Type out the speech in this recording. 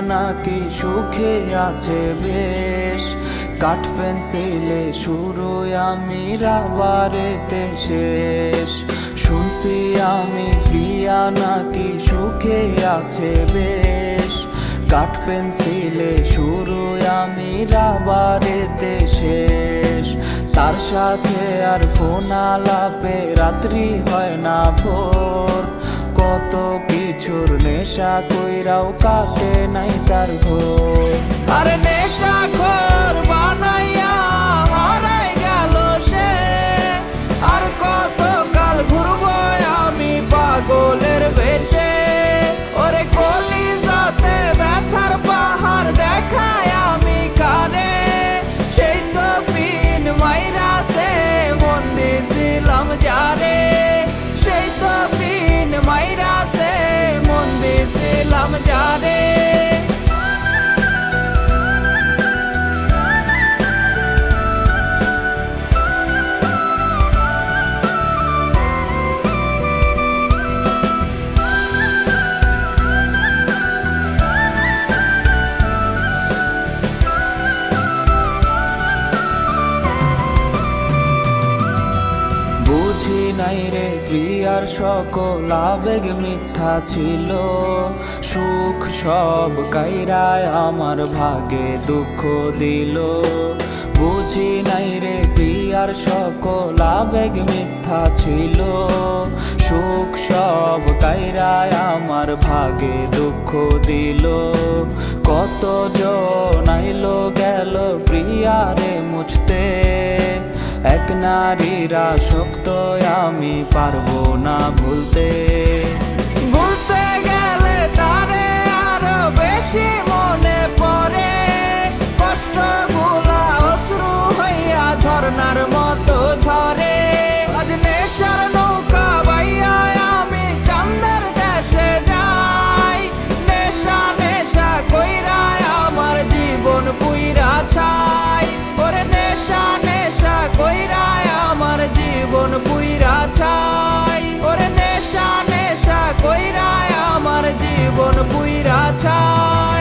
নাকি সুখে আছে বেশ। কাঠ পেন্সিলে শুরু আমি রাবারেতে শেষ। শুনছি আমি প্রিয়া নাকি সুখে আছে বেশ। কাঠ পেন্সিলে শুরু আমি রাবারেতে শেষ। তার সাথে আর ফোন আলাপে রাত্রি হয় না ভোর। কত কিছুর নেশা কইরাও কাটে নাই তার ঘোর। আরে নেশা ঘোর বানাইয়া হারাই গেল সে। আর কত কাল ঘুরবো আমি পাগলের বেশে। ওরে কলিজাতে ব্যথার পাহাড় দেখায় আমি কানে। সেই তো পিন মাইরাছে মন দিছিলাম জানে। সেই তো পিন মাইরাছে মন দিছিলাম জানে। বুঝি নাই রে প্রিয়ার সকল আবেগ মিথ্যা ছিল। সুখ সব কাইরায় আমার ভাগে দুঃখ দিল। বুঝি নাই রে প্রিয়ার সকল আবেগ মিথ্যা ছিল। সুখ সব কাইরায় আমার ভাগে দুঃখ দিল। কত জন আইলো গেল প্রিয়ারে মুছতে। এক নারীর আসক্ত আমি পারবো না ভুলতে। ভুলতে গেলে তারে আরো বেশি মনে পড়ে। কষ্টগুলা অশ্রু হইয়া ঝর্ণার মতো ঝরে। আজ নেশার নৌকা বাইয়া আমি চান্দের দেশে যাই। নেশা নেশা কইরা আমার জীবন পুইরা ছাই। ওরে নেশা নেশা কইরা আমার জীবন পুইরা ছাই। ওরে নেশা নেশা কইরা আমার জীবন পুইরা ছাই।